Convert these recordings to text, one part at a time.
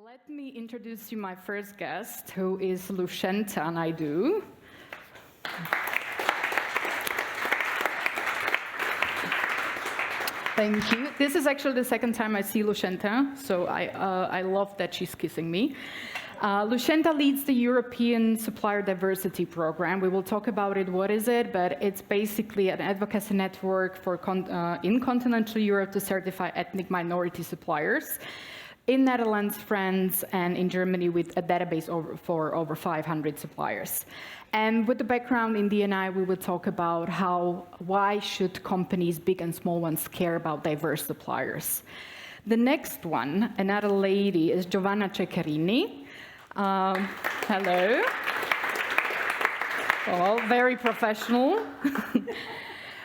Let me introduce you my first guest, who is Lushentha Naidoo. Thank you. This is actually the second time I see Lushentha, so I love that she's kissing me. Lushentha leads the European Supplier Diversity Program. We will talk about it, what is it, but it's basically an advocacy network for in continental Europe to certify ethnic minority suppliers. In Netherlands, France, and in Germany with a database for over 500 suppliers. And with the background in D&I, we will talk about why should companies, big and small ones, care about diverse suppliers. The next one, another lady, is Giovanna Ceccarini. Hello. Oh, very professional.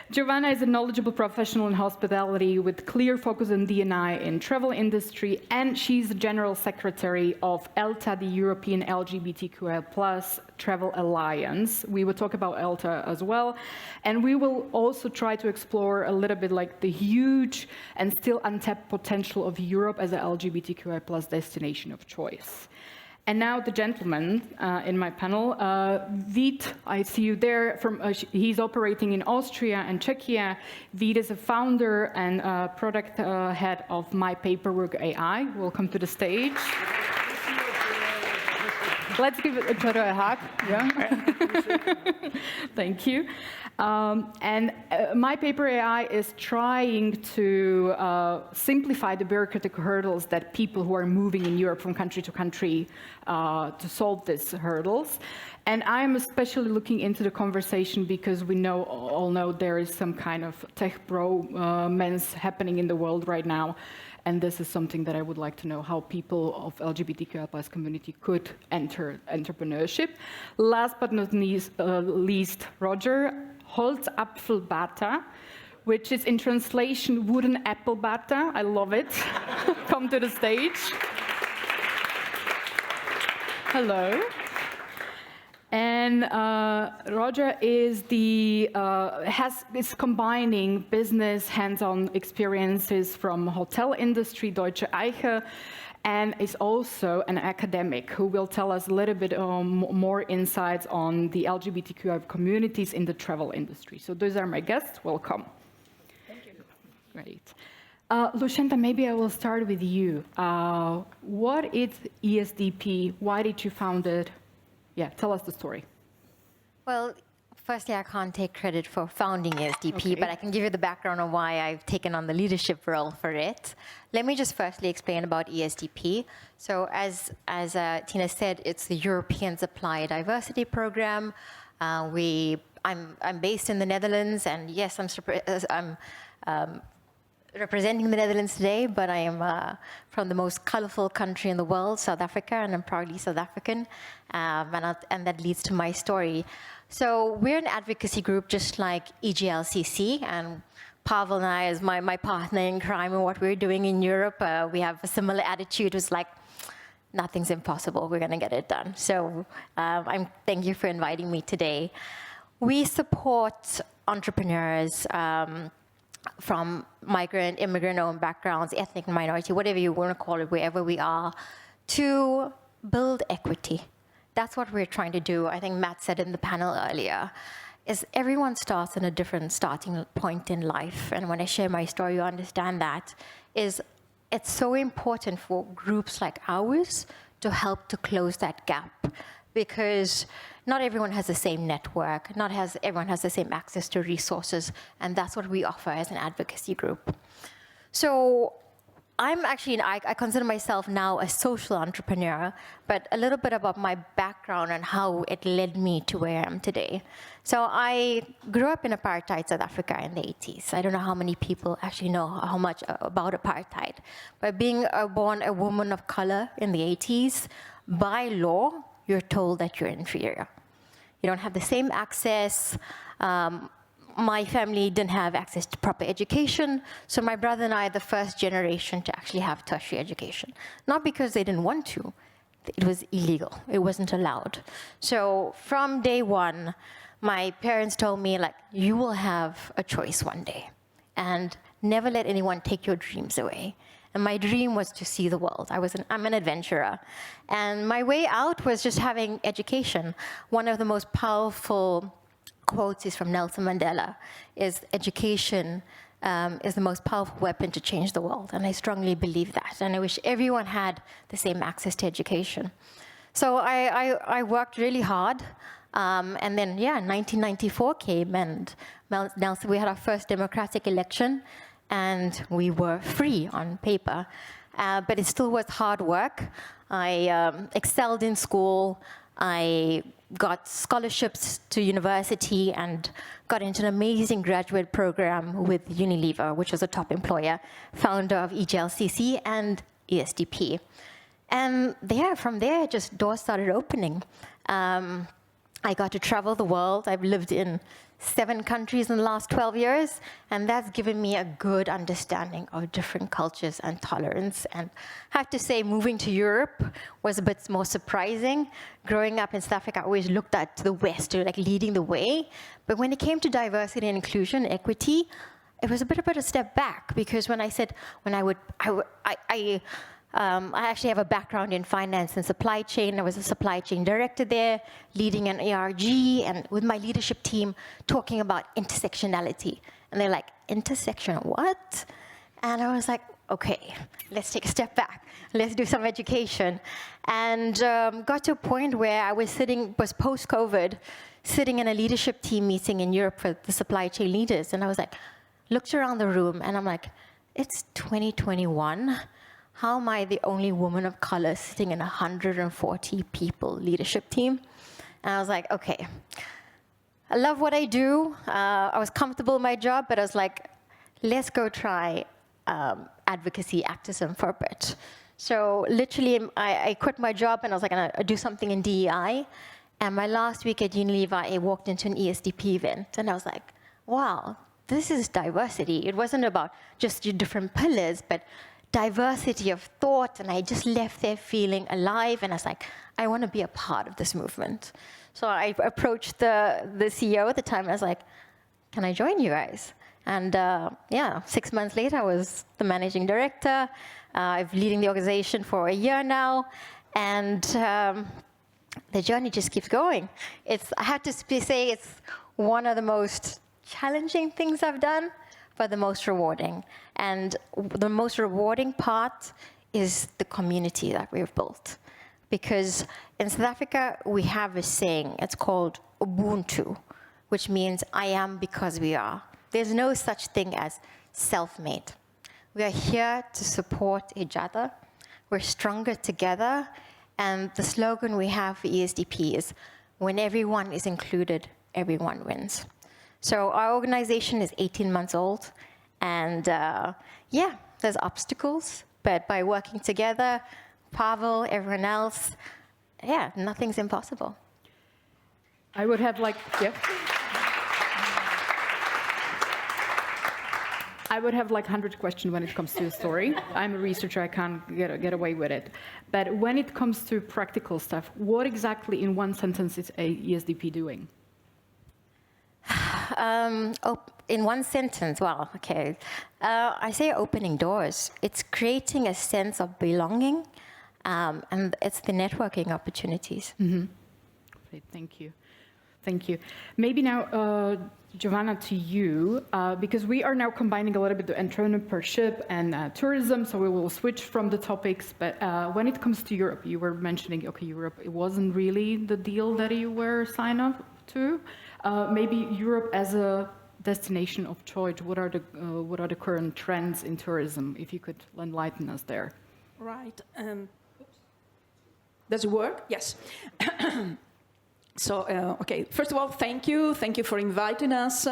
Giovanna is a knowledgeable professional in hospitality with clear focus on D&I in travel industry, and she's the General Secretary of ELTA, the European LGBTIQ+ Travel Alliance. We will talk about ELTA as well, and we will also try to explore a little bit like the huge and still untapped potential of Europe as an LGBTQI+ destination of choice. And now the gentleman in my panel, Vít, I see you there. He's operating in Austria and Czechia. Vít is a founder and product head of My Paperwork AI. Welcome to the stage. Let's give each other a hug. Yeah. Thank you. My Paper AI is trying to simplify the bureaucratic hurdles that people who are moving in Europe from country to country to solve these hurdles. And I'm especially looking into the conversation because we all know there is some kind of tech bromance happening in the world right now. And this is something that I would like to know how people of LGBTQI+ community could enter entrepreneurship. Last but not least, Roger Holzapfelbata, which is in translation wooden apple bata. I love it. Come to the stage. Hello. And Roger is is combining business hands-on experiences from hotel industry, Deutsche Eiche, and is also an academic who will tell us a little bit more insights on the LGBTQI communities in the travel industry. So those are my guests. Welcome. Thank you. Great. Lushentha, maybe I will start with you. What is ESDP? Why did you found it? Yeah, tell us the story. Well, firstly, I can't take credit for founding ESDP, okay, but I can give you the background on why I've taken on the leadership role for it. Let me just firstly explain about ESDP. So as Tina said, it's the European Supplier Diversity Program. I'm based in the Netherlands, and yes, I'm representing the Netherlands today, but I am from the most colorful country in the world, South Africa, and I'm proudly South African, and that leads to my story. So we're an advocacy group just like EGLCC, and Pavel and I, as my partner in crime and what we're doing in Europe, we have a similar attitude. It's like, nothing's impossible, we're gonna get it done. So thank you for inviting me today. We support entrepreneurs from migrant, immigrant-owned backgrounds, ethnic minority, whatever you want to call it, wherever we are, to build equity. That's what we're trying to do. I think Matt said in the panel earlier, is everyone starts in a different starting point in life. And when I share my story, you understand that, it's so important for groups like ours to help to close that gap, because not everyone has the same network, everyone has the same access to resources, and that's what we offer as an advocacy group. So I'm actually, I consider myself now a social entrepreneur, but a little bit about my background and how it led me to where I am today. So I grew up in apartheid South Africa in the 80s. I don't know how many people actually know how much about apartheid. But being born a woman of color in the 80s, by law, you're told that you're inferior. You don't have the same access. My family didn't have access to proper education, so my brother and I are the first generation to actually have tertiary education. Not because they didn't want to, it was illegal, it wasn't allowed. So from day one, my parents told me, like, you will have a choice one day, and never let anyone take your dreams away. And my dream was to see the world. I'm an adventurer. And my way out was just having education. One of the most powerful quotes is from Nelson Mandela, is education is the most powerful weapon to change the world. And I strongly believe that. And I wish everyone had the same access to education. So I worked really hard. And then, 1994 came, and Nelson, we had our first democratic election, and we were free on paper. But it still was hard work. I excelled in school. I got scholarships to university and got into an amazing graduate program with Unilever, which was a top employer, founder of EGLCC and ESDP. And from there, just doors started opening. I got to travel the world. I've lived in 7 countries in the last 12 years, and that's given me a good understanding of different cultures and tolerance. And I have to say, moving to Europe was a bit more surprising. Growing up in South Africa, I always looked at the West, like leading the way. But when it came to diversity and inclusion, equity, it was a bit of a step back, because when I actually have a background in finance and supply chain. I was a supply chain director there, leading an ARG, and with my leadership team, talking about intersectionality. And they're like, intersection what? And I was like, okay, let's take a step back. Let's do some education. And got to a point where I was post-COVID, sitting in a leadership team meeting in Europe for the supply chain leaders. And I was like, looked around the room, and I'm like, it's 2021. How am I the only woman of color sitting in a 140 people leadership team? And I was like, okay, I love what I do. I was comfortable in my job, but I was like, let's go try advocacy, activism for a bit. So literally, I quit my job, and I was like, I'm gonna do something in DEI. And my last week at Unilever, I walked into an ESDP event, and I was like, wow, this is diversity. It wasn't about just your different pillars, but diversity of thought, and I just left there feeling alive, and I was like, I want to be a part of this movement. So I approached the CEO at the time, and I was like, can I join you guys? And 6 months later, I was the managing director. I've been leading the organization for a year now, and the journey just keeps going. I have to say it's one of the most challenging things I've done, but the most rewarding. And the most rewarding part is the community that we've built. Because in South Africa, we have a saying, it's called Ubuntu, which means I am because we are. There's no such thing as self-made. We are here to support each other. We're stronger together. And the slogan we have for ESDP is, when everyone is included, everyone wins. So our organization is 18 months old, and there's obstacles, but by working together, Pavel, everyone else, nothing's impossible. I would have I would have 100 questions when it comes to the story. I'm a researcher, I can't get away with it. But when it comes to practical stuff, what exactly in one sentence is ESDP doing? In one sentence, I say opening doors. It's creating a sense of belonging, and it's the networking opportunities. Mm-hmm. Great, thank you. Thank you. Maybe now, Giovanna, to you, because we are now combining a little bit the entrepreneurship and tourism, so we will switch from the topics. But when it comes to Europe, you were mentioning, Europe, it wasn't really the deal that you were signed up to. Maybe Europe as a destination of choice, what are the current trends in tourism? If you could enlighten us there. Right. Does it work? Yes. So, first of all, thank you. Thank you for inviting us.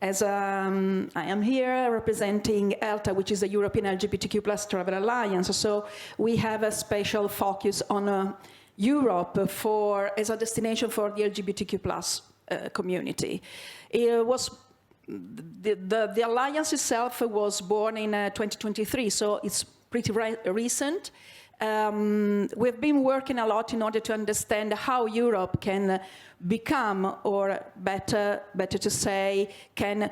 As I am here representing ELTA, which is the European LGBTIQ+ Travel Alliance. So we have a special focus on Europe as a destination for the LGBTIQ+ community. It was the alliance itself was born in 2023, so it's pretty recent. We've been working a lot in order to understand how Europe can become, or better to say, can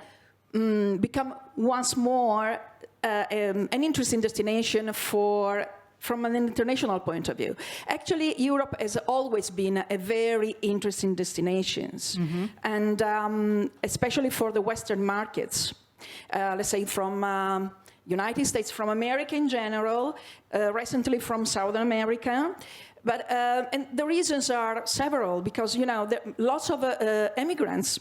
become once more an interesting destination from an international point of view. Actually, Europe has always been a very interesting destination, and especially for the Western markets. Let's say from United States, from America in general, recently from Southern America. But and the reasons are several, because lots of immigrants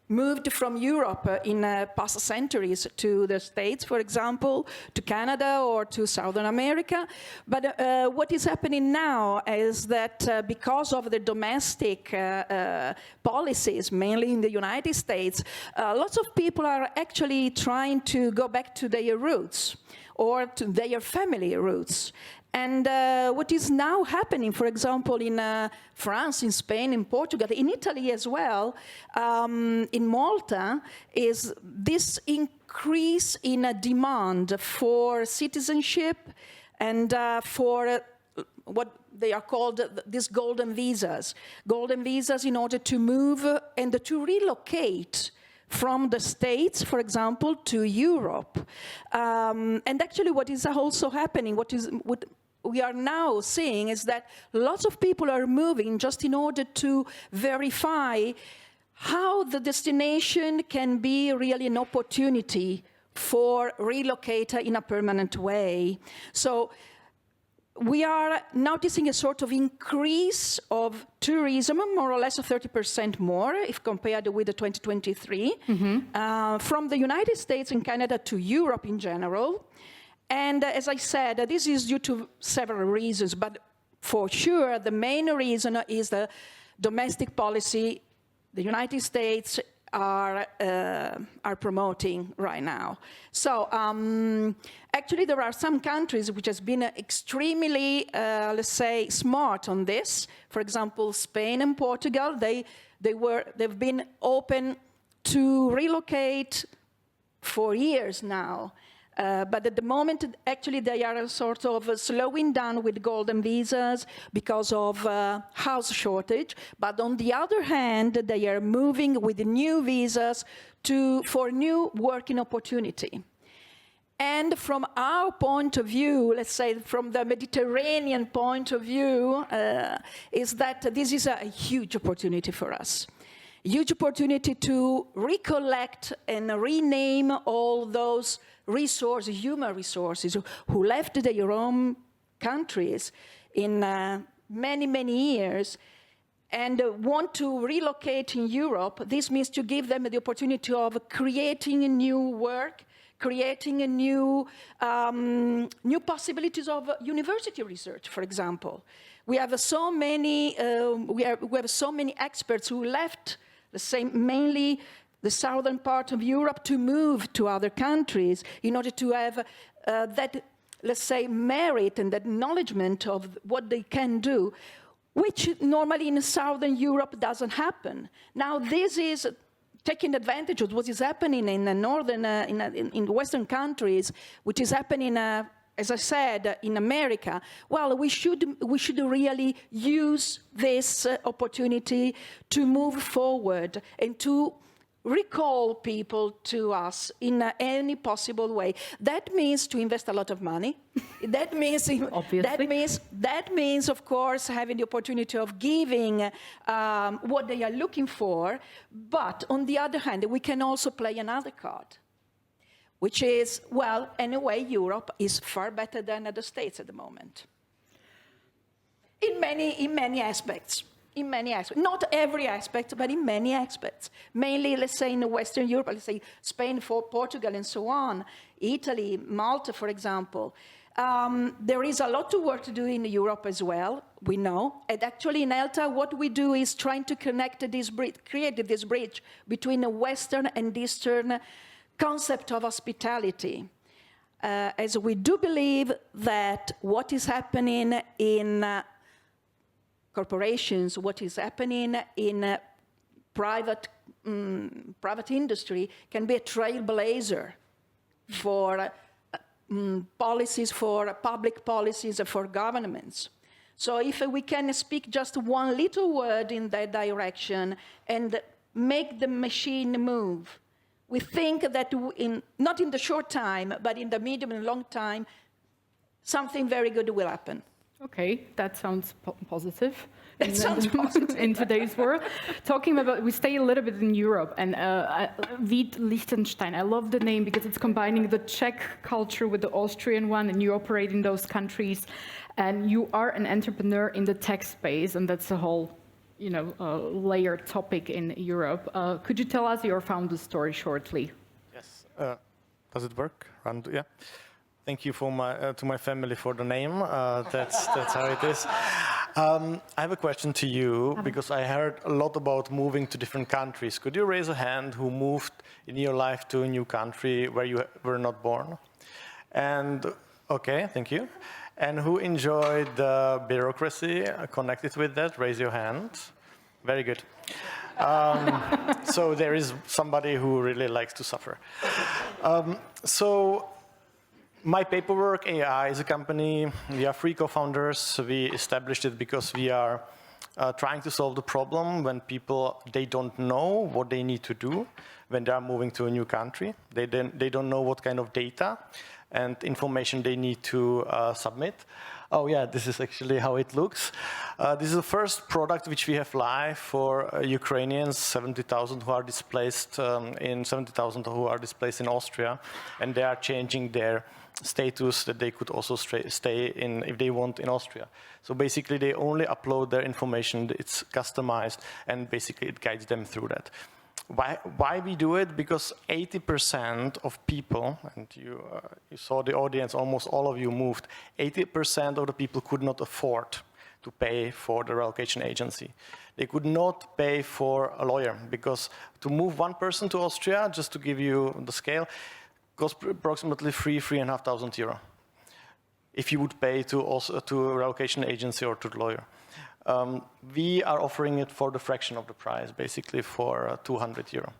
moved from Europe in past centuries to the States, for example, to Canada or to Southern America. But what is happening now is that because of the domestic policies, mainly in the United States, lots of people are actually trying to go back to their roots or to their family roots. And what is now happening, for example, in France, in Spain, in Portugal, in Italy as well, in Malta, is this increase in a demand for citizenship and for what they are called these golden visas. Golden visas in order to move and to relocate from the States, for example, to Europe. And actually what is also happening, what we are now seeing is that lots of people are moving just in order to verify how the destination can be really an opportunity for relocator in a permanent way. So we are noticing a sort of increase of tourism, more or less 30% more if compared with the 2023, from the United States and Canada to Europe in general. And as I said, this is due to several reasons, but for sure the main reason is the domestic policy the United States are promoting right now. So actually there are some countries which has been extremely, let's say, smart on this. For example, Spain and Portugal, they've been open to relocate for years now. But at the moment, actually, they are sort of slowing down with golden visas because of house shortage. But on the other hand, they are moving with new visas for new working opportunity. And from our point of view, let's say from the Mediterranean point of view, is that this is a huge opportunity for us. Huge opportunity to recollect and rename all those resources, human resources, who left their own countries in many, many years and want to relocate in Europe. This means to give them the opportunity of creating a new work, creating a new possibilities of university research, for example. We have so many experts who left, let's say, mainly the southern part of Europe to move to other countries in order to have that, let's say, merit and acknowledgement of what they can do, which normally in southern Europe doesn't happen. Now this is taking advantage of what is happening in the northern, in Western countries, which is happening, as I said, in America. Well, we should really use this opportunity to move forward and to recall people to us in any possible way. That means to invest a lot of money. That means, that means, of course, having the opportunity of giving what they are looking for. But on the other hand, we can also play another card, which is, well, anyway, Europe is far better than the States at the moment. In many aspects. In many aspects, not every aspect, but in many aspects. Mainly, let's say, in Western Europe, let's say Spain, Portugal, and so on, Italy, Malta, for example. There is a lot of work to do in Europe as well, we know. And actually, in ELTA, what we do is trying to connect this bridge, create this bridge between the Western and Eastern concept of hospitality. As we do believe that what is happening in corporations, what is happening in private industry can be a trailblazer for policies, for public policies, for governments. So if we can speak just one little word in that direction and make the machine move, we think that not in the short time, but in the medium and long time, something very good will happen. Okay, that sounds positive. That sounds positive. In today's world. Talking about, we stay a little bit in Europe, and Liechtenstein, I love the name because it's combining the Czech culture with the Austrian one, and you operate in those countries, and you are an entrepreneur in the tech space, and that's a whole, layered topic in Europe. Could you tell us your founder story shortly? Yes. Does it work? Yeah. Thank you for to my family for the name. That's how it is. I have a question to you because I heard a lot about moving to different countries. Could you raise a hand who moved in your life to a new country where you were not born? And okay, thank you. And who enjoyed the bureaucracy connected with that? Raise your hand. Very good. So there is somebody who really likes to suffer. So My Paperwork AI is a company. We are 3 co-founders. We established it because we are trying to solve the problem when people, they don't know what they need to do when they are moving to a new country. They don't know what kind of data and information they need to submit. Oh yeah, this is actually how it looks. This is the first product which we have live for Ukrainians, 70,000 who are displaced in 70,000 who are displaced in Austria, and they are changing their status that they could also stay in if they want in Austria. So basically they only upload their information, it's customized, and basically it guides them through that. Why we do it? Because 80% of people, and you saw the audience, almost all of you moved, 80% of the people could not afford to pay for the relocation agency. They could not pay for a lawyer, because to move one person to Austria, just to give you the scale, costs approximately 3,500 euro. If you would pay to a relocation agency or to the lawyer. We are offering it for the fraction of the price, basically for 200 euro.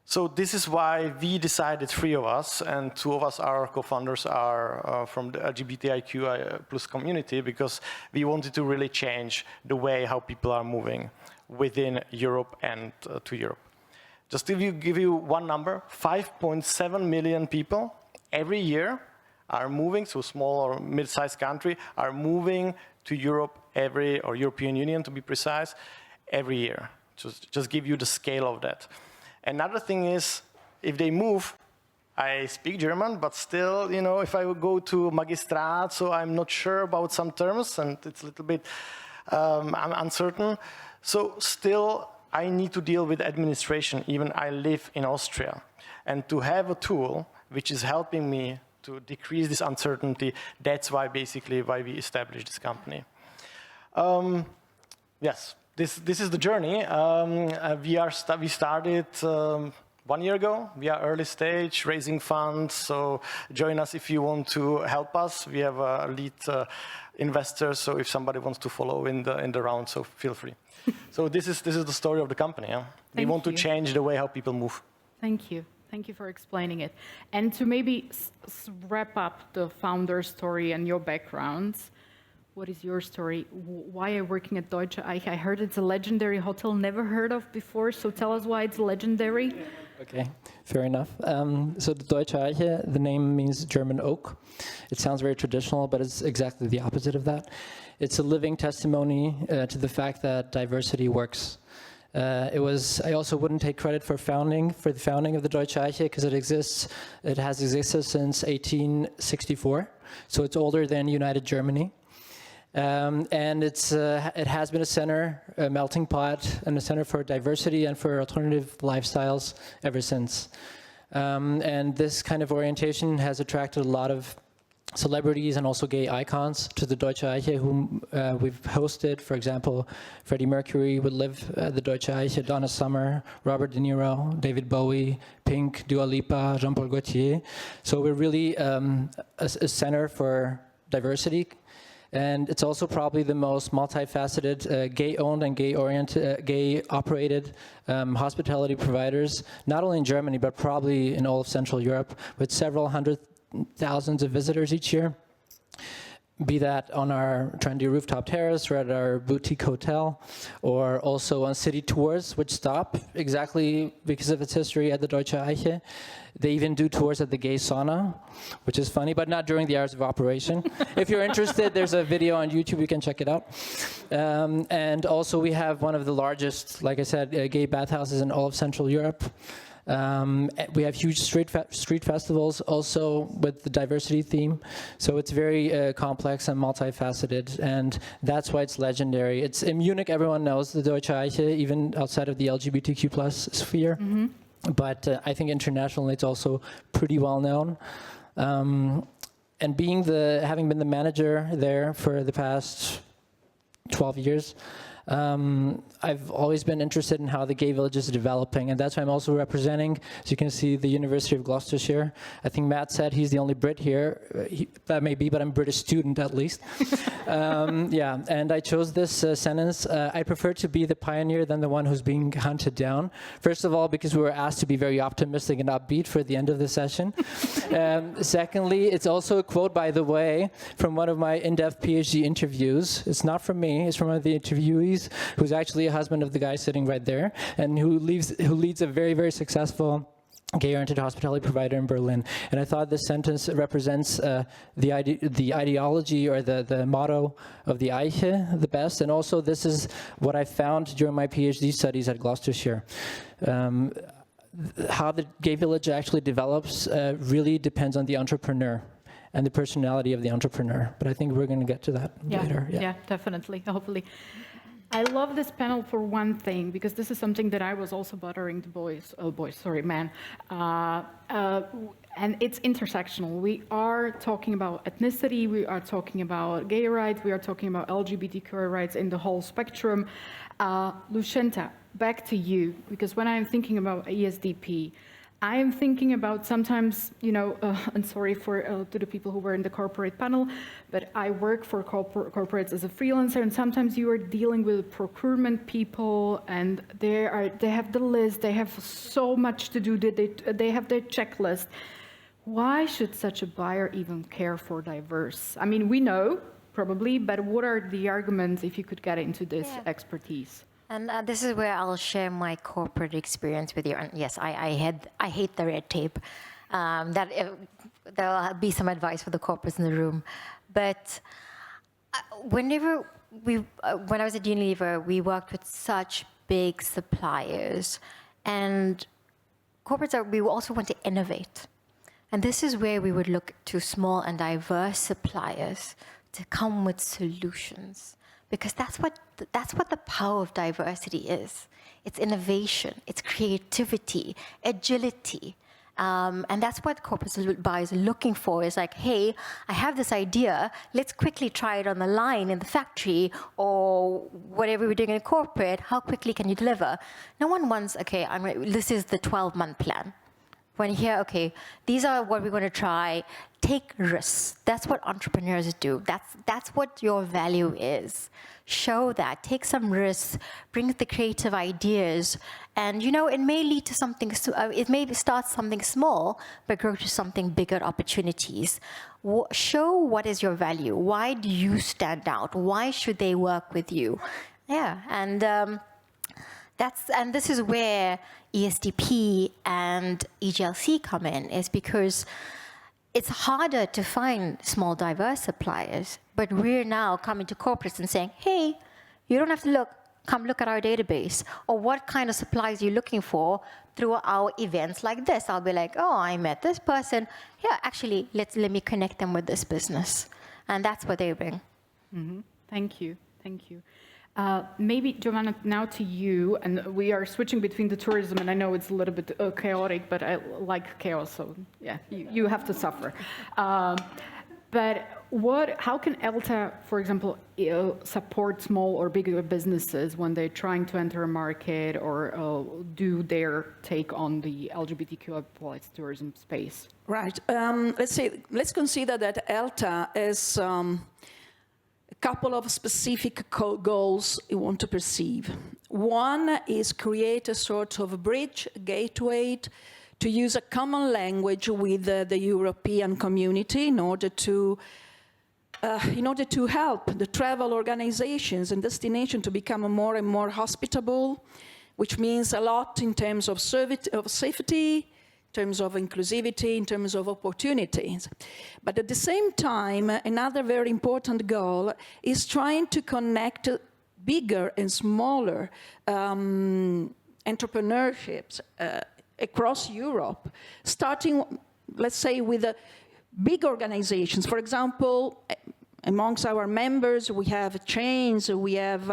So this is why we decided, 3 of us, and 2 of us, our co-founders, are from the LGBTIQ plus community, because we wanted to really change the way how people are moving within Europe and to Europe. Just to give you one number, 5.7 million people every year are moving, so small or mid-sized country, are moving to Europe or European Union to be precise, every year. Just give you the scale of that. Another thing is, if they move, I speak German, but still, if I would go to Magistrat, so I'm not sure about some terms, and it's a little bit uncertain. So still, I need to deal with administration, even I live in Austria. And to have a tool which is helping me to decrease this uncertainty, that's why we established this company. Yes, this is the journey. We started 1 year ago. We are early stage, raising funds, so join us if you want to help us. We have a lead investor, so if somebody wants to follow in the round, so feel free. So this is the story of the company. Yeah? We want to change the way how people move. Thank you. Thank you for explaining it. And to maybe wrap up the founder story and your backgrounds, what is your story? Why are you working at Deutsche Eiche? I heard it's a legendary hotel, never heard of before, so tell us why it's legendary. Okay, fair enough. So the Deutsche Eiche, the name means German oak. It sounds very traditional, but it's exactly the opposite of that. It's a living testimony to the fact that diversity works. I also wouldn't take credit for the founding of the Deutsche Eiche, because it has existed since 1864, so it's older than United Germany. And it has been a center, a melting pot, and a center for diversity and for alternative lifestyles ever since. And this kind of orientation has attracted a lot of celebrities and also gay icons to the Deutsche Eiche, whom we've hosted. For example, Freddie Mercury would live at the Deutsche Eiche, Donna Summer, Robert De Niro, David Bowie, Pink, Dua Lipa, Jean-Paul Gaultier. So we're really a center for diversity. And it's also probably the most multifaceted gay-owned and gay-operated hospitality providers, not only in Germany, but probably in all of Central Europe, with several hundred thousands of visitors each year. be that on our trendy rooftop terrace or at our boutique hotel, or also on city tours, which stop exactly because of its history at the Deutsche Eiche. They even do tours at the gay sauna, which is funny, but not during the hours of operation. If you're interested, there's a video on YouTube, you can check it out. And also we have one of the largest, like I said, gay bathhouses in all of Central Europe. We have huge street festivals also with the diversity theme. So it's very complex and multifaceted, and that's why it's legendary. It's in Munich, everyone knows the Deutsche Eiche, even outside of the LGBTQ plus sphere. Mm-hmm. But I think internationally it's also pretty well known. And having been the manager there for the past 12 years, I've always been interested in how the gay village is developing, and that's why I'm also representing, as you can see, the University of Gloucestershire. I think Matt said he's the only Brit here. That may be, but I'm a British student at least. Yeah, and I chose this sentence. I prefer to be the pioneer than the one who's being hunted down. First of all, because we were asked to be very optimistic and upbeat for the end of the session. Secondly, it's also a quote, by the way, from one of my in-depth PhD interviews. It's not from me, it's from one of the interviewees, who's actually a husband of the guy sitting right there, and who leads a very, very successful gay-oriented hospitality provider in Berlin. And I thought this sentence represents the ideology or the motto of the Eiche the best. And also this is what I found during my PhD studies at Gloucestershire. How the gay village actually develops really depends on the entrepreneur and the personality of the entrepreneur. But I think we're going to get to that later. Yeah, definitely, hopefully. I love this panel for one thing, because this is something that I was also bothering the men. And it's intersectional. We are talking about ethnicity, we are talking about gay rights, we are talking about LGBTQ rights in the whole spectrum. Lushentha, back to you, because when I'm thinking about ESDP, I am thinking about sometimes, and sorry to the people who were in the corporate panel, but I work for corporates as a freelancer, and sometimes you are dealing with procurement people, and they have the list, they have so much to do, they have their checklist. Why should such a buyer even care for diverse? I mean, we know, probably, but what are the arguments if you could get into this expertise? And this is where I'll share my corporate experience with you. And yes, I hate the red tape. There'll be some advice for the corporates in the room. But when I was at Unilever, we worked with such big suppliers. And corporates we also want to innovate. And this is where we would look to small and diverse suppliers to come with solutions. Because that's what the power of diversity is. It's innovation, it's creativity, agility. And that's what corporate buyers are looking for. Is like, hey, I have this idea, let's quickly try it on the line in the factory or whatever we're doing in corporate, how quickly can you deliver? No one wants, okay, this is the 12-month plan. When you hear, okay, these are what we're going to try, take risks. That's what entrepreneurs do. That's what your value is. Show that, take some risks, bring the creative ideas, and it may lead to something, it may start something small, but grow to something bigger opportunities. Show what is your value. Why do you stand out? Why should they work with you? Yeah, and this is where ESDP and EGLC come in, is because it's harder to find small, diverse suppliers, but we're now coming to corporates and saying, hey, you don't have to come look at our database, or what kind of supplies you're looking for through our events like this. I'll be like, oh, I met this person. Yeah, actually, let me connect them with this business. And that's what they bring. Mm-hmm. Thank you. Maybe, Giovanna, now to you, and we are switching between the tourism, and I know it's a little bit chaotic, but I like chaos, so yeah, you have to suffer. But how can ELTA, for example, support small or bigger businesses when they're trying to enter a market or do their take on the LGBTQ plus tourism space? Right. Let's consider that ELTA is couple of specific goals you want to perceive. One is create a sort of bridge, gateway, to use a common language with the European community in order to in order to help the travel organizations and destinations to become more and more hospitable, which means a lot in terms of safety, in terms of inclusivity, in terms of opportunities. But at the same time, another very important goal is trying to connect bigger and smaller entrepreneurships across Europe, starting, let's say, with big organizations. For example, amongst our members, we have chains, we have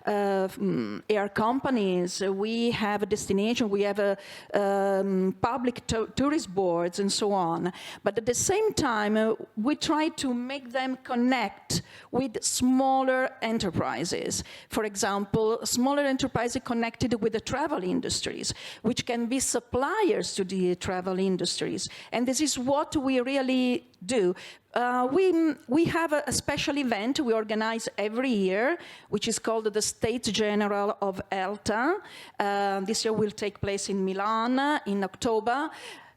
air companies, we have a destination, we have public tourist boards, and so on. But at the same time, we try to make them connect with smaller enterprises. For example, smaller enterprises connected with the travel industries, which can be suppliers to the travel industries. And this is what we really do. We have a special event we organize every year, which is called the States General of ELTA. This year will take place in Milan in October,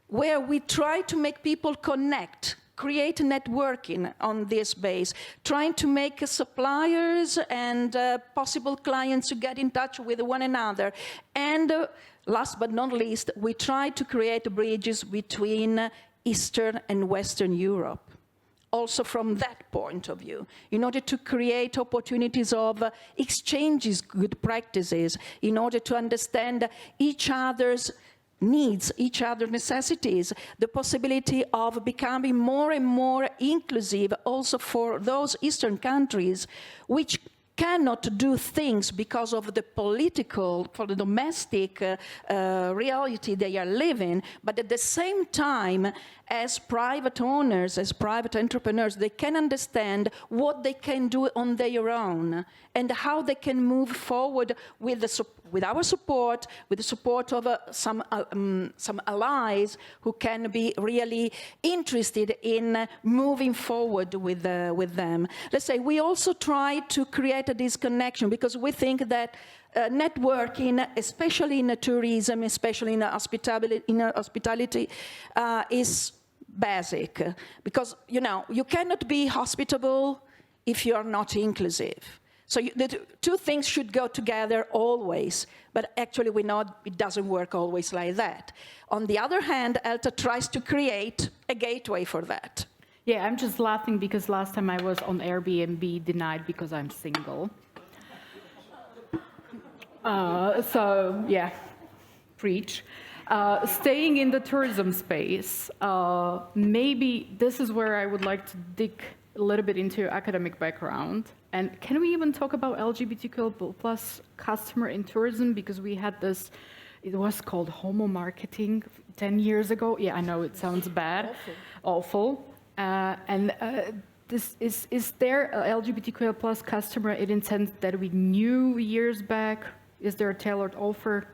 where we try to make people connect, create networking on this base, trying to make suppliers and possible clients to get in touch with one another. And last but not least, we try to create bridges between Eastern and Western Europe. Also from that point of view, in order to create opportunities of exchanges, good practices, in order to understand each other's needs, each other's necessities, the possibility of becoming more and more inclusive also for those Eastern countries which cannot do things because of the political, for the domestic reality they are living, but at the same time, as private owners, as private entrepreneurs, they can understand what they can do on their own and how they can move forward with our support, with the support of some allies who can be really interested in moving forward with them. Let's say we also try to create this connection because we think that networking, especially in tourism, especially in hospitality, is basic. Because, you cannot be hospitable if you are not inclusive. So the two things should go together always, but actually we know it doesn't work always like that. On the other hand, ELTA tries to create a gateway for that. Yeah, I'm just laughing because last time I was on Airbnb denied because I'm single. So, yeah, preach. Staying in the tourism space, maybe this is where I would like to dig a little bit into your academic background. And can we even talk about LGBTQ plus customer in tourism? Because we had this, it was called homo marketing 10 years ago. Yeah, I know it sounds bad, awful. This is there a LGBTQ plus customer in a sense that we knew years back? Is there a tailored offer?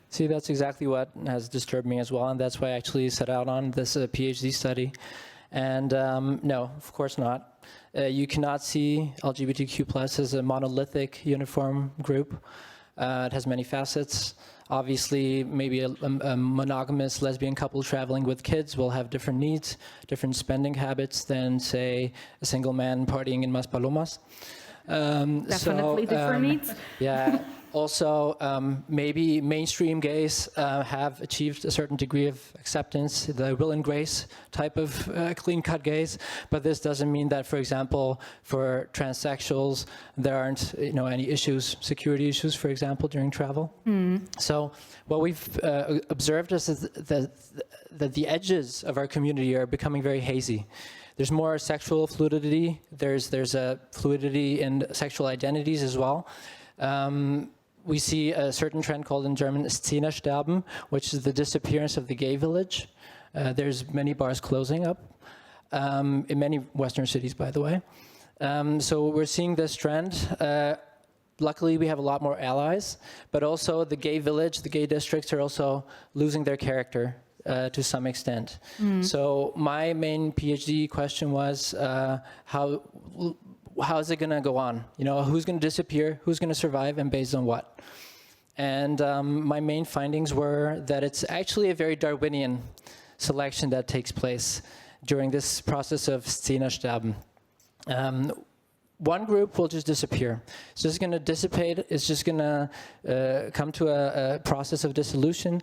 See, that's exactly what has disturbed me as well, and that's why I actually set out on this PhD study. And no, of course not. You cannot see LGBTQ plus as a monolithic, uniform group. It has many facets. Obviously, maybe a monogamous lesbian couple traveling with kids will have different needs, different spending habits than, say, a single man partying in Maspalomas. Definitely different needs. Yeah. Also, maybe mainstream gays have achieved a certain degree of acceptance, the Will and Grace type of clean-cut gays, but this doesn't mean that, for example, for transsexuals, there aren't any issues, security issues, for example, during travel. So what we've observed is that the edges of our community are becoming very hazy. There's more sexual fluidity. There's a fluidity in sexual identities as well. We see a certain trend called in German Szenesterben, which is the disappearance of the gay village. There's many bars closing up, in many Western cities, by the way. So we're seeing this trend. Luckily, we have a lot more allies, but also the gay village, the gay districts are also losing their character to some extent. So my main PhD question was how is it going to go on? Who's going to disappear? Who's going to survive? And based on what? And my main findings were that it's actually a very Darwinian selection that takes place during this process of Szenesterben. One group will just disappear. It's just going to dissipate. It's just going to come to a process of dissolution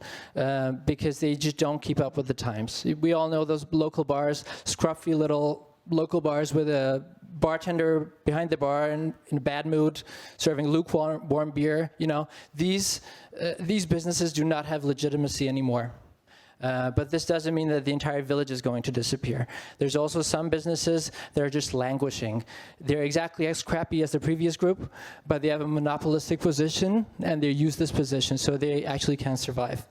because they just don't keep up with the times. We all know those local bars, scruffy little local bars with a bartender behind the bar in a bad mood, serving lukewarm beer. You know, these businesses do not have legitimacy anymore. But this doesn't mean that the entire village is going to disappear. There's also some businesses that are just languishing. They're exactly as crappy as the previous group, but they have a monopolistic position and they use this position, so they actually can survive.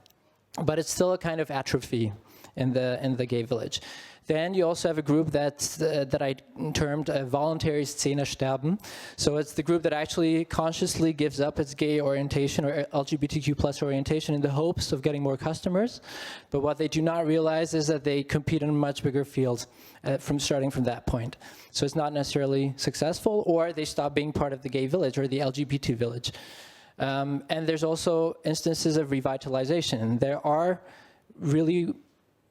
But it's still a kind of atrophy in the gay village. Then you also have a group that I termed voluntary Szene-Sterben. So it's the group that actually consciously gives up its gay orientation or LGBTQ plus orientation in the hopes of getting more customers. But what they do not realize is that they compete in a much bigger field starting from that point. So it's not necessarily successful, or they stop being part of the gay village or the LGBT village. And there's also instances of revitalization. There are really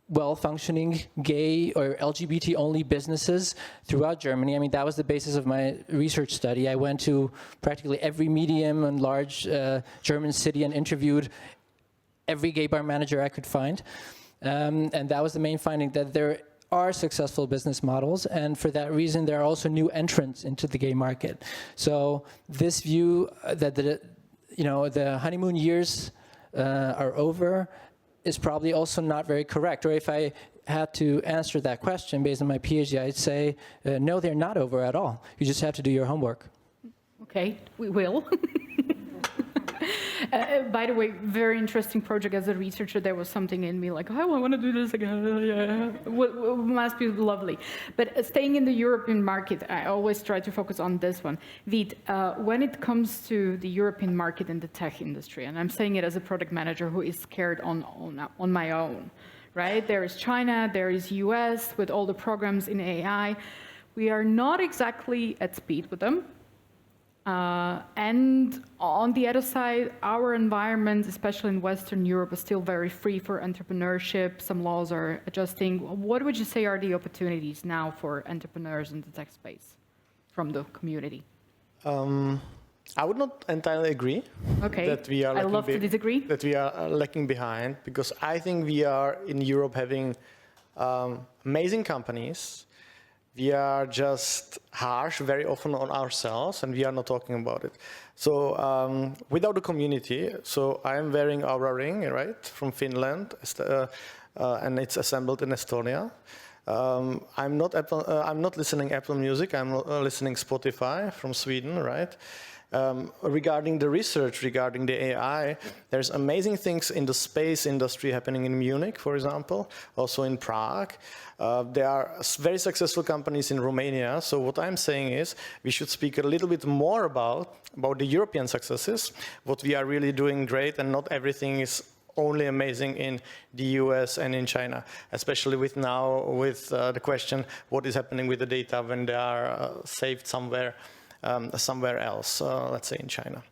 well-functioning gay or LGBT-only businesses throughout Germany. I mean, that was the basis of my research study. I went to practically every medium and large German city and interviewed every gay bar manager I could find. And that was the main finding, that there are successful business models, and for that reason, there are also new entrants into the gay market. So this view that the honeymoon years are over is probably also not very correct. Or if I had to answer that question based on my PhD, I'd say, no, they're not over at all. You just have to do your homework. Okay, we will. By the way, very interesting project. As a researcher, there was something in me like, oh, I want to do this again. Yeah. Must be lovely. But staying in the European market, I always try to focus on this one. Vít, when it comes to the European market and the tech industry, and I'm saying it as a product manager who is scared on my own, right? There is China, there is US with all the programs in AI. We are not exactly at speed with them. And on the other side, our environment, especially in Western Europe, is still very free for entrepreneurship. Some laws are adjusting. What would you say are the opportunities now for entrepreneurs in the tech space from the community? I would not entirely agree. Okay, that we are I love to disagree. That we are lacking behind, because I think we are in Europe having amazing companies. We are just harsh very often on ourselves, and we are not talking about it. So without the community, so I am wearing Aura Ring, right, from Finland, and it's assembled in Estonia. I'm not listening Apple Music. I'm listening Spotify from Sweden, right? Regarding the research, regarding the AI, there's amazing things in the space industry happening in Munich, for example, also in Prague. There are very successful companies in Romania. So what I'm saying is we should speak a little bit more about the European successes, what we are really doing great, and not everything is only amazing in the US and in China, especially with the question, what is happening with the data when they are saved somewhere else, let's say in China.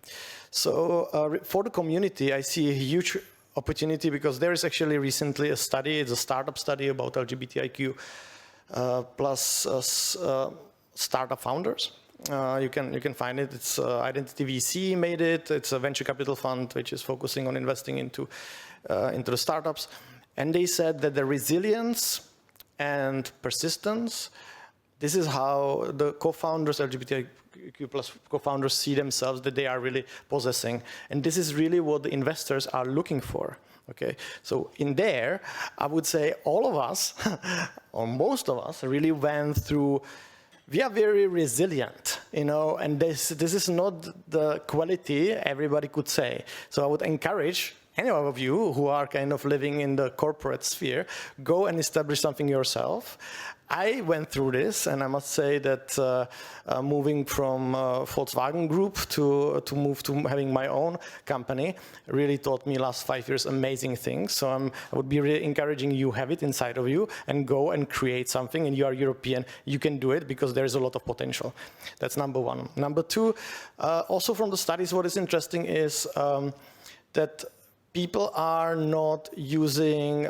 So for the community, I see a huge opportunity, because there is actually recently a study, it's a startup study about LGBTIQ plus startup founders. You can find it. It's Identity VC made it. It's a venture capital fund which is focusing on investing into the startups. And they said that the resilience and persistence, this is how the co-founders, LGBTIQ plus co-founders, see themselves, that they are really possessing. And this is really what the investors are looking for. Okay, so in there, I would say all of us, or most of us, really went through. We are very resilient, and this is not the quality everybody could say. So I would encourage any of you who are kind of living in the corporate sphere, go and establish something yourself. I went through this, and I must say that moving from Volkswagen Group to move to having my own company really taught me last 5 years amazing things. So I would be really encouraging you, have it inside of you, and go and create something. And you are European, you can do it, because there is a lot of potential. That's number one. Number two, also from the studies, what is interesting is that people are not using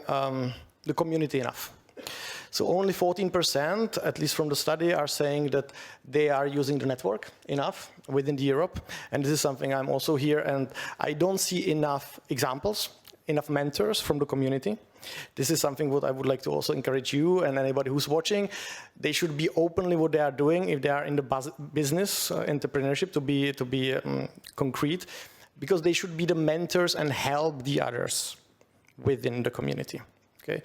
the community enough. So only 14%, at least from the study, are saying that they are using the network enough within Europe. And this is something I'm also here, and I don't see enough examples, enough mentors from the community. This is something what I would like to also encourage you and anybody who's watching. They should be openly what they are doing if they are in the business, entrepreneurship, to be concrete, because they should be the mentors and help the others within the community. Okay,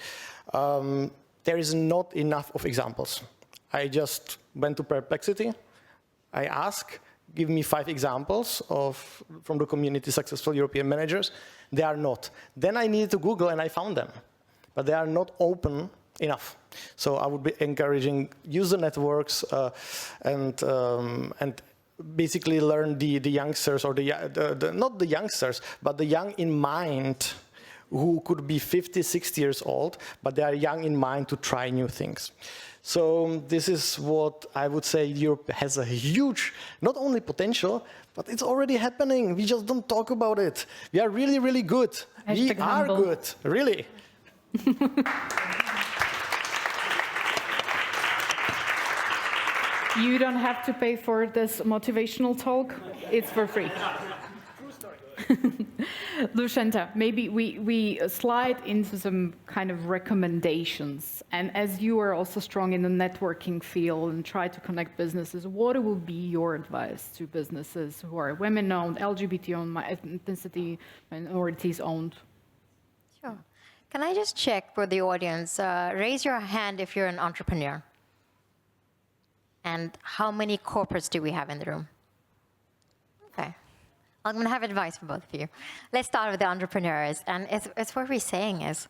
there is not enough of examples. I just went to Perplexity. I asked, give me 5 examples from the community successful European managers. They are not. Then I needed to Google and I found them, but they are not open enough. So I would be encouraging, use the networks and basically learn the youngsters, or not the youngsters, but the young in mind who could be 50, 60 years old, but they are young in mind to try new things. So this is what I would say Europe has a huge, not only potential, but it's already happening. We just don't talk about it. We are really, really good. We are good, really. You don't have to pay for this motivational talk. It's for free. Lushentha, maybe we slide into some kind of recommendations. And as you are also strong in the networking field and try to connect businesses, what will be your advice to businesses who are women-owned, LGBT-owned, ethnicity, minorities-owned? Sure. Can I just check for the audience? Raise your hand if you're an entrepreneur. And how many corporates do we have in the room? Okay. I'm going to have advice for both of you. Let's start with the entrepreneurs. And it's what we're saying is,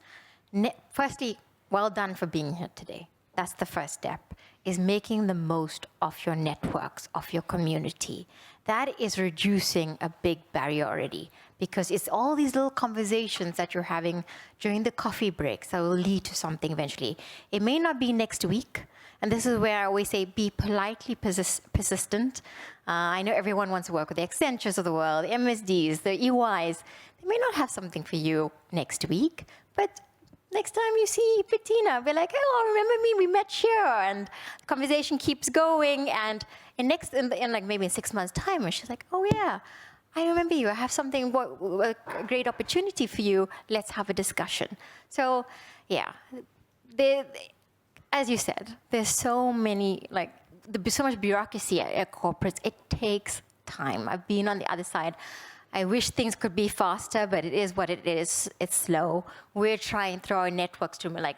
firstly, well done for being here today. That's the first step, is making the most of your networks, of your community. That is reducing a big barrier already, because it's all these little conversations that you're having during the coffee breaks that will lead to something eventually. It may not be next week. And this is where I always say, be politely persistent. I know everyone wants to work with the Accentures of the world, the MSDs, the EYs. They may not have something for you next week, but next time you see Bettina, be like, oh, remember me? We met here, and the conversation keeps going. And in like maybe in 6 months' time, and she's like, oh yeah, I remember you. I have something, a great opportunity for you. Let's have a discussion. So yeah, as you said, there's so many, there's so much bureaucracy at corporates. It takes time. I've been on the other side. I wish things could be faster, but it is what it is. It's slow. We're trying through our networks to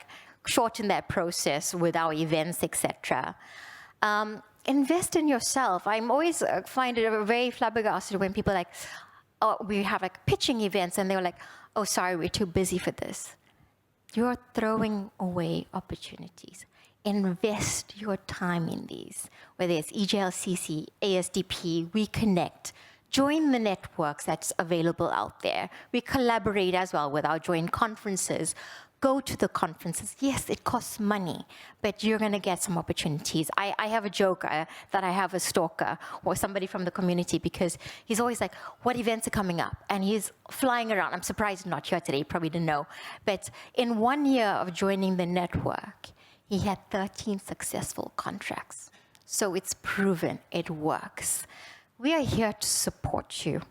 shorten that process with our events, etc. Invest in yourself. I'm always find it very flabbergasted when people oh, we have pitching events, and they're like, oh, sorry, we're too busy for this. You're throwing away opportunities. Invest your time in these, whether it's EJLCC, ASDP, we connect. Join the networks that's available out there. We collaborate as well with our joint conferences. Go to the conferences. Yes, it costs money, but you're going to get some opportunities. I have a joke that I have a stalker or somebody from the community, because he's always like, what events are coming up? And he's flying around. I'm surprised he's not here today. He probably didn't know. But in 1 year of joining the network, he had 13 successful contracts. So it's proven it works. We are here to support you.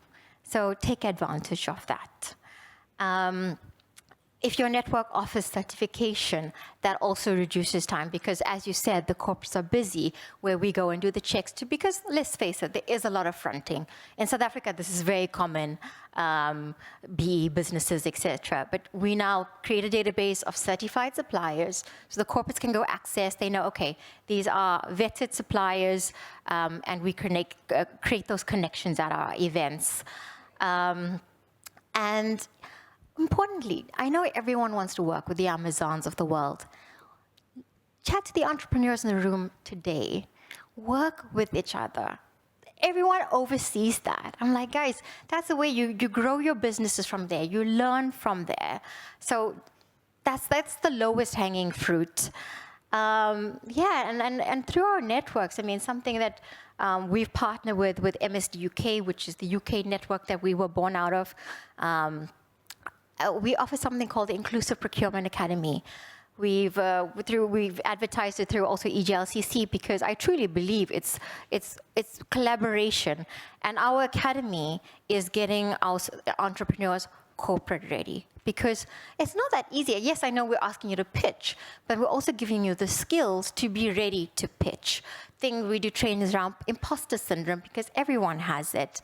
So take advantage of that. If your network offers certification, that also reduces time, because as you said, the corporates are busy where we go and do the checks too, because let's face it, there is a lot of fronting. In South Africa, this is very common, BE businesses, etc. But we now create a database of certified suppliers, so the corporates can go access, they know, okay, these are vetted suppliers, and we create those connections at our events. And importantly, I know everyone wants to work with the Amazons of the world. Chat to the entrepreneurs in the room today. Work with each other. Everyone oversees that. I'm like, guys, that's the way you grow your businesses from there. You learn from there. So that's the lowest hanging fruit. And through our networks, I mean, something that we've partnered with MSD UK, which is the UK network that we were born out of. We offer something called the Inclusive Procurement Academy. We've advertised it through also EGLCC because I truly believe it's collaboration, and our academy is getting our entrepreneurs corporate ready, because it's not that easy. Yes, I know we're asking you to pitch, but we're also giving you the skills to be ready to pitch. We do trainings around imposter syndrome because everyone has it.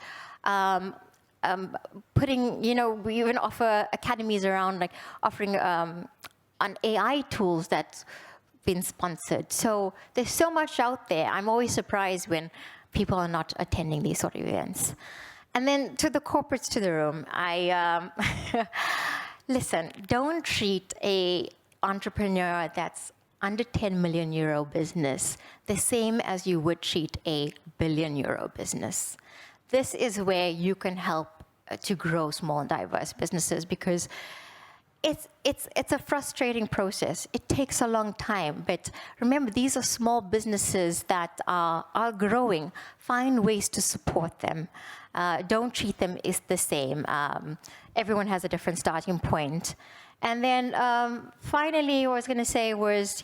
We even offer academies around like offering on AI tools that's been sponsored. So there's so much out there. I'm always surprised when people are not attending these sort of events. And then to the corporates to the room, listen, don't treat a entrepreneur that's under 10 million euro business the same as you would treat a billion euro business. This is where you can help to grow small and diverse businesses, because it's a frustrating process. It takes a long time, but remember, these are small businesses that are growing. Find ways to support them. Don't treat them as the same. Everyone has a different starting point. And then finally, what I was going to say was,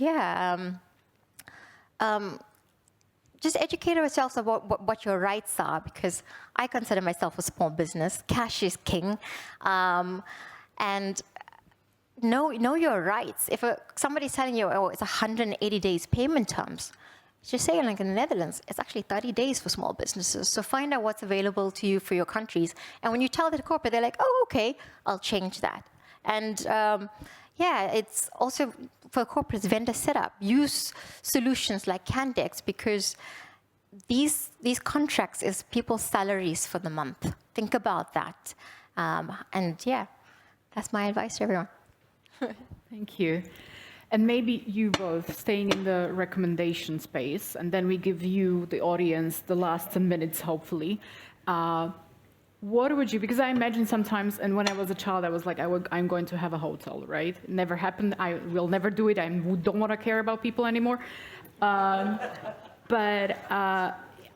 just educate ourselves about what your rights are, because I consider myself a small business. Cash is king. And know your rights. If somebody's telling you, oh, it's 180 days payment terms, just say, like in the Netherlands, it's actually 30 days for small businesses. So find out what's available to you for your countries. And when you tell the corporate, they're like, oh, okay, I'll change that. And it's also for corporates, vendor setup. Use solutions like Candex, because these contracts is people's salaries for the month. Think about that. That's my advice to everyone. Thank you. And maybe you both staying in the recommendation space, and then we give you, the audience, the last 10 minutes, hopefully. What would you, because I imagine sometimes, and when I was a child, I was like, I'm going to have a hotel, right? It never happened. I will never do it. I don't want to care about people anymore. But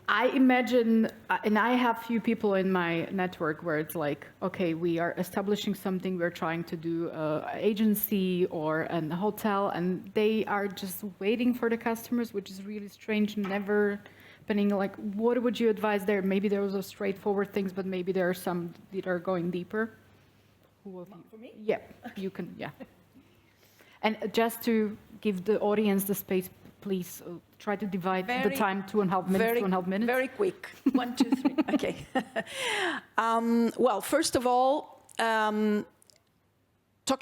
I imagine, and I have few people in my network where it's like, okay, we are establishing something, we're trying to do an agency or a hotel, and they are just waiting for the customers, which is really strange, never happening. Like, what would you advise there? Maybe there was a straightforward things, but maybe there are some that are going deeper. For me? Yeah, you can, yeah. And just to give the audience the space, please try to divide the time 2.5 minutes, 2.5 minutes. Very quick. 1, 2, 3. Okay. Well, first of all, talking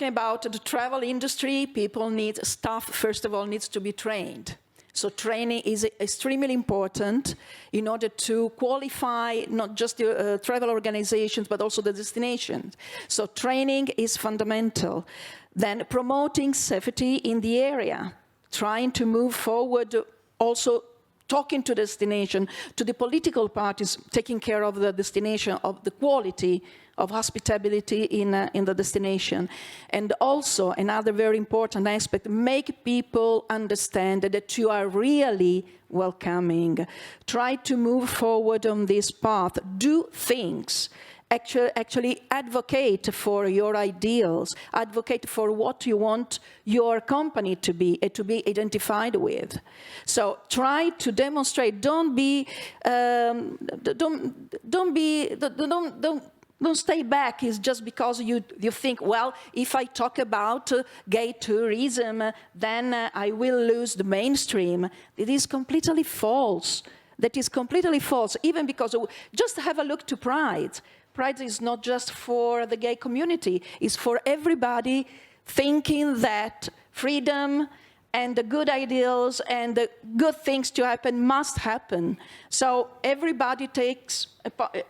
about the travel industry, people need staff. First of all, needs to be trained. So training is extremely important in order to qualify not just the travel organizations, but also the destinations. So training is fundamental. Then promoting safety in the area, trying to move forward, also talking to destination, to the political parties, taking care of the destination, of the quality of hospitality in the destination. And also, another very important aspect, make people understand that you are really welcoming. Try to move forward on this path. Do things. Actually advocate for your ideals, advocate for what you want your company to be identified with. So try to demonstrate. Don't stay back. It's just because you think, well, if I talk about gay tourism, then I will lose the mainstream. It is completely false. That is completely false. Even because just have a look to Pride. Pride is not just for the gay community, it's for everybody thinking that freedom and the good ideals and the good things to happen must happen. So everybody takes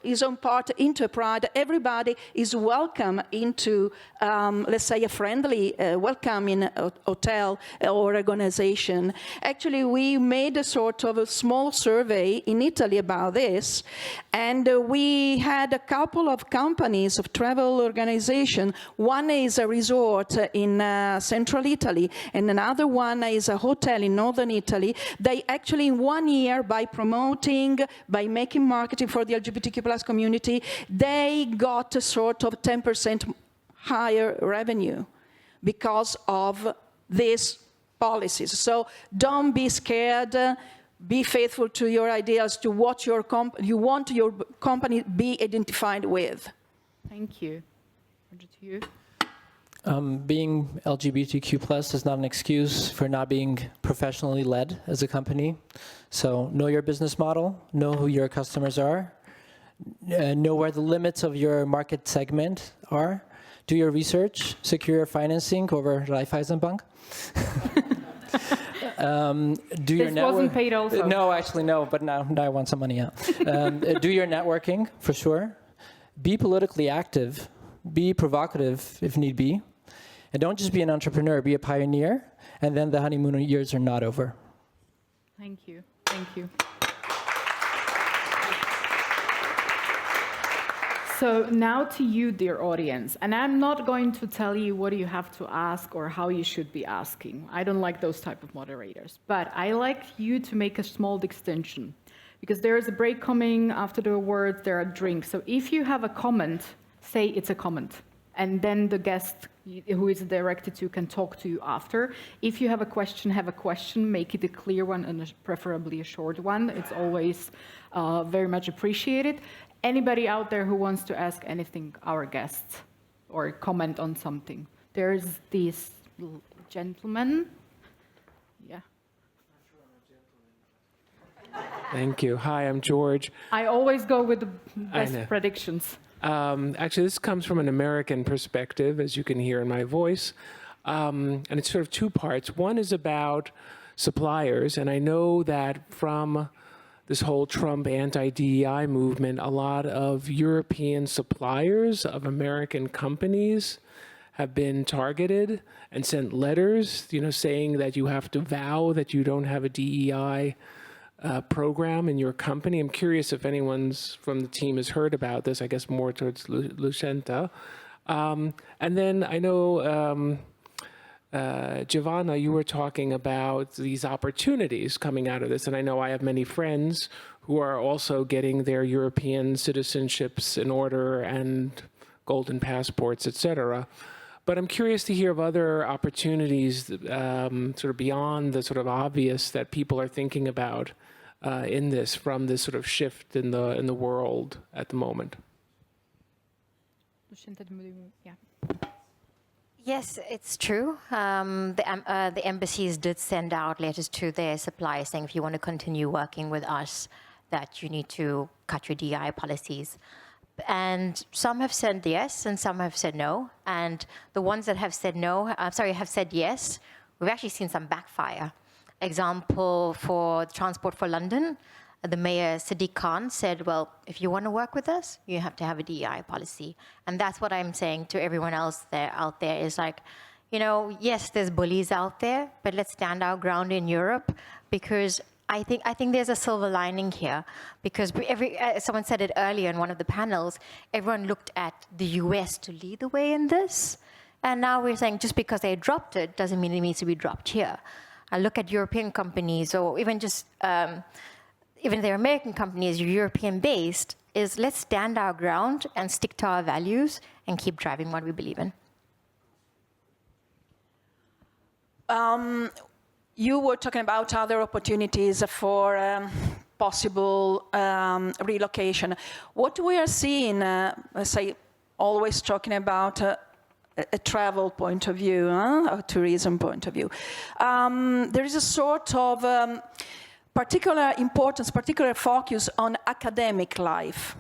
his own part into Pride. Everybody is welcome into, let's say, a friendly welcoming hotel or organization. Actually, we made a sort of a small survey in Italy about this, and we had a couple of companies of travel organization. One is a resort in central Italy, and another one is a hotel in northern Italy. They actually, in 1 year, by promoting, by making marketing for the LGBTQ+ community, they got a sort of 10% higher revenue because of these policies. So don't be scared. Be faithful to your ideas, to what you want your company be identified with. Thank you. Over to you. Being LGBTQ+ is not an excuse for not being professionally led as a company. So know your business model, know who your customers are, know where the limits of your market segment are, do your research, secure financing over Raiffeisenbank. Do your This wasn't paid also. No, actually no, but now I want some money out. Do your networking, for sure. Be politically active. Be provocative if need be. And don't just be an entrepreneur, be a pioneer, and then the honeymoon years are not over. Thank you. Thank you. So now to you, dear audience, and I'm not going to tell you what you have to ask or how you should be asking. I don't like those type of moderators, but I like you to make a small distinction, because there is a break coming after the awards, there are drinks. So if you have a comment, say it's a comment, and then the guest who is directed to can talk to you after. If you have a question, make it a clear one and preferably a short one. It's always very much appreciated. Anybody out there who wants to ask anything, our guests, or comment on something? There's this gentleman. Yeah. Thank you. Hi, I'm George. I always go with the best predictions. Actually, this comes from an American perspective, as you can hear in my voice. And it's sort of two parts. One is about suppliers, and I know that from this whole Trump anti-DEI movement, a lot of European suppliers of American companies have been targeted and sent letters, saying that you have to vow that you don't have a DEI program in your company. I'm curious if anyone's from the team has heard about this, I guess more towards Lushentha. And then I know, Giovanna, you were talking about these opportunities coming out of this, and I know I have many friends who are also getting their European citizenships in order and golden passports, etc. But I'm curious to hear of other opportunities sort of beyond the sort of obvious that people are thinking about in this, from this sort of shift in the world at the moment. Yeah. Yes, it's true. The embassies did send out letters to their suppliers saying, if you want to continue working with us, that you need to cut your DI policies. And some have said yes, and some have said no. And the ones that have said no, have said yes, we've actually seen some backfire. Example for Transport for London, the mayor, Sadiq Khan, said, well, if you want to work with us, you have to have a DEI policy. And that's what I'm saying to everyone else out there is like, yes, there's bullies out there, but let's stand our ground in Europe, because I think there's a silver lining here, because someone said it earlier in one of the panels, everyone looked at the US to lead the way in this. And now we're saying just because they dropped it doesn't mean it needs to be dropped here. I look at European companies, or even just even their American companies, European-based, is let's stand our ground and stick to our values and keep driving what we believe in. You were talking about other opportunities for possible relocation. What we are seeing, say, always talking about a travel point of view, a tourism point of view. There is a sort of particular importance, particular focus on academic life.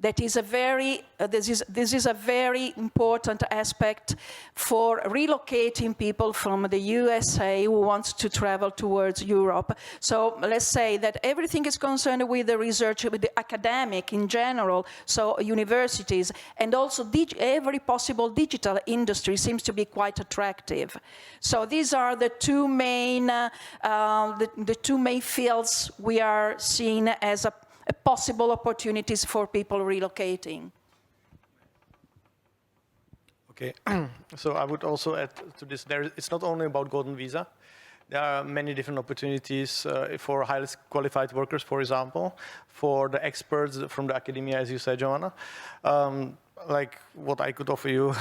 That is a very, this is a very important aspect for relocating people from the USA who want to travel towards Europe. So let's say that everything is concerned with the research, with the academic in general, so universities, and also every possible digital industry seems to be quite attractive. So these are the two main, the two main fields we are seeing as possible opportunities for people relocating. Okay, so I would also add to this, it's not only about golden visa. There are many different opportunities for highly qualified workers, for example, for the experts from the academia, as you said, Joanna. Like what I could offer you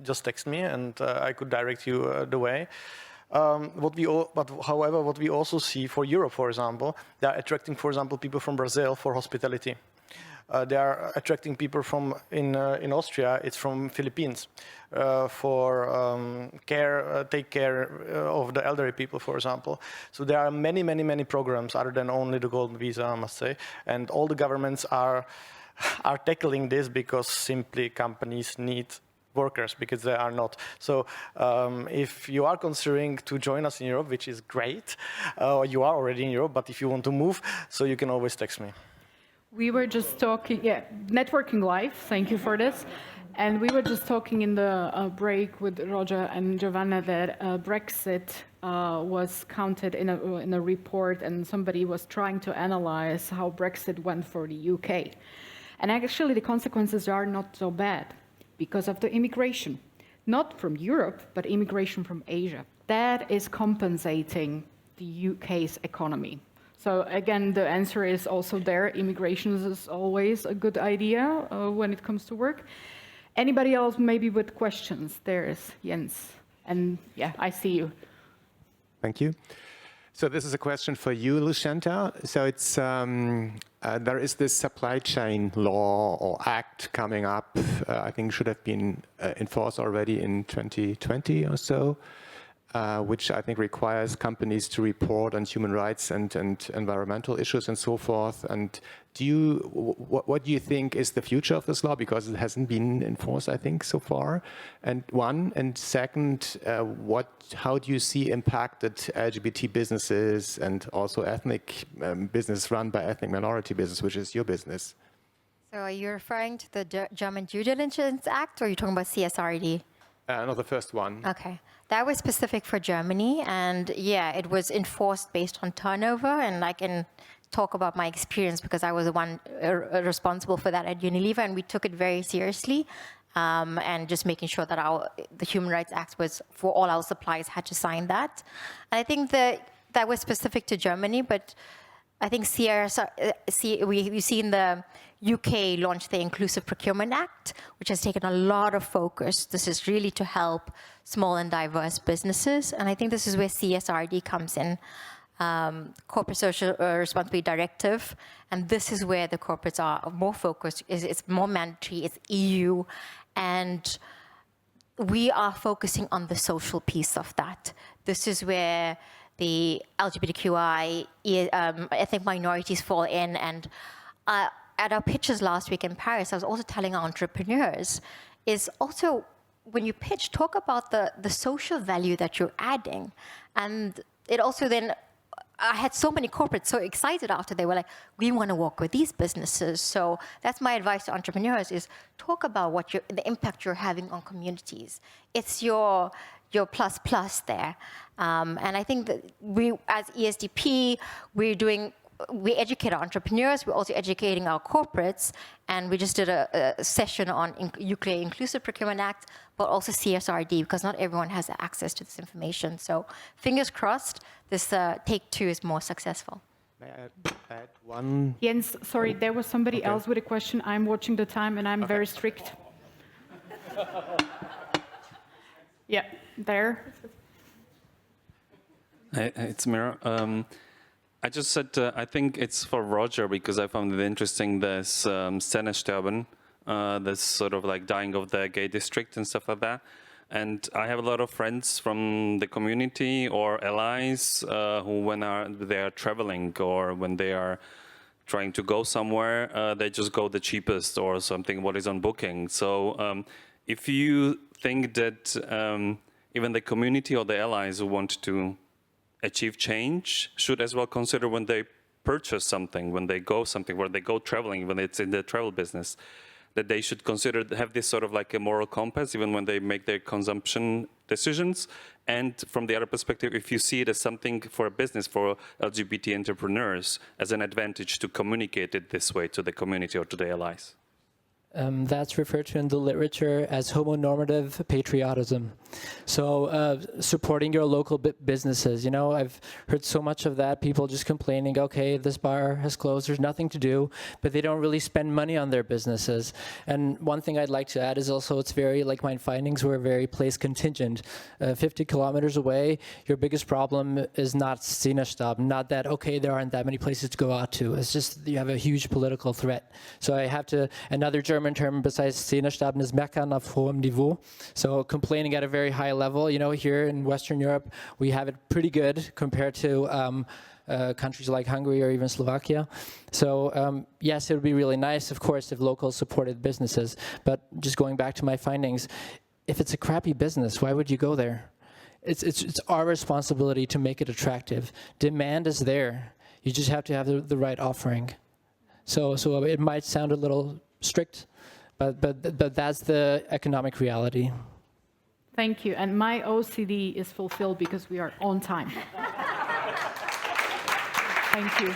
just text me and I could direct you the way. However, what we also see for Europe, for example, they are attracting, for example, people from Brazil for hospitality. They are attracting people from in Austria. It's from Philippines for take care of the elderly people, for example. So there are many programs other than only the golden visa, I must say, and all the governments are tackling this because simply companies need workers because they are not. So if you are considering to join us in Europe, which is great, you are already in Europe, but if you want to move, so you can always text me. We were just talking, networking live, thank you for this. And we were just talking in the break with Roger and Giovanna that Brexit was counted in a report, and somebody was trying to analyze how Brexit went for the UK. And actually the consequences are not so bad because of the immigration, not from Europe, but immigration from Asia. That is compensating the UK's economy. So again, the answer is also there. Immigration is always a good idea when it comes to work. Anybody else maybe with questions? There is Jens. And yeah, I see you. Thank you. So this is a question for you, Lushentha. So it's there is this supply chain law or act coming up. I think should have been enforced already in 2020 or so. Which I think requires companies to report on human rights and environmental issues and so forth. And what do you think is the future of this law? Because it hasn't been enforced, I think, so far. And second, how do you see impacted LGBT businesses and also ethnic business run by ethnic minority business, which is your business? So are you referring to the German Due Diligence Act, or are you talking about CSRD? No, the first one. Okay. That was specific for Germany, and yeah, it was enforced based on turnover, and I can talk about my experience because I was the one responsible for that at Unilever, and we took it very seriously, and just making sure that the Human Rights Act was for all our suppliers had to sign that. And I think that was specific to Germany, but I think we've seen the UK launch the Inclusive Procurement Act, which has taken a lot of focus. This is really to help small and diverse businesses. And I think this is where CSRD comes in, Corporate Social Responsibility Directive. And this is where the corporates are more focused. It's more mandatory, it's EU. And we are focusing on the social piece of that. This is where the LGBTQI, ethnic minorities fall in. And at our pitches last week in Paris, I was also telling our entrepreneurs, is also when you pitch, talk about the social value that you're adding. And it also then, I had so many corporates so excited after they were like, we want to work with these businesses. So that's my advice to entrepreneurs is talk about the impact you're having on communities. It's your plus there. And I think that we, as ESDP, we educate our entrepreneurs, we're also educating our corporates, and we just did a session on UK Inclusive Procurement Act, but also CSRD, because not everyone has access to this information. So fingers crossed, this take two is more successful. May I add one? Jens, sorry, there was somebody else with a question. I'm watching the time, and I'm very strict. Yeah, there. Hey, it's Mira. I just said, I think it's for Roger, because I found it interesting, this Szenesterben, this sort of like dying of the gay district and stuff like that. And I have a lot of friends from the community or allies who, when they are traveling or when they are trying to go somewhere, they just go the cheapest or something, what is on booking. So if you think that even the community or the allies who want to achieve change should as well consider when they purchase something, when they go something, where they go traveling, when it's in the travel business, that they should consider have this sort of like a moral compass even when they make their consumption decisions. And from the other perspective, if you see it as something for a business, for LGBT entrepreneurs, as an advantage to communicate it this way to the community or to the allies. That's referred to in the literature as homonormative patriotism. So supporting your local businesses. You know, I've heard so much of that, people just complaining, okay, this bar has closed, there's nothing to do, but they don't really spend money on their businesses. And one thing I'd like to add is also it's very, like my findings were very place contingent. 50 kilometers away, your biggest problem is not Sinnestab, not that, okay, there aren't that many places to go out to. It's just you have a huge political threat. So I have to, another German term besides Sinnestab is Meckern auf hohem Niveau. So complaining at a very high level. You know, here in Western Europe, we have it pretty good compared to countries like Hungary or even Slovakia. So yes, it would be really nice, of course, if locals supported businesses. But just going back to my findings, if it's a crappy business, why would you go there? It's our responsibility to make it attractive. Demand is there. You just have to have the right offering. So it might sound a little strict, but that's the economic reality. Thank you. And my OCD is fulfilled because we are on time. Thank you.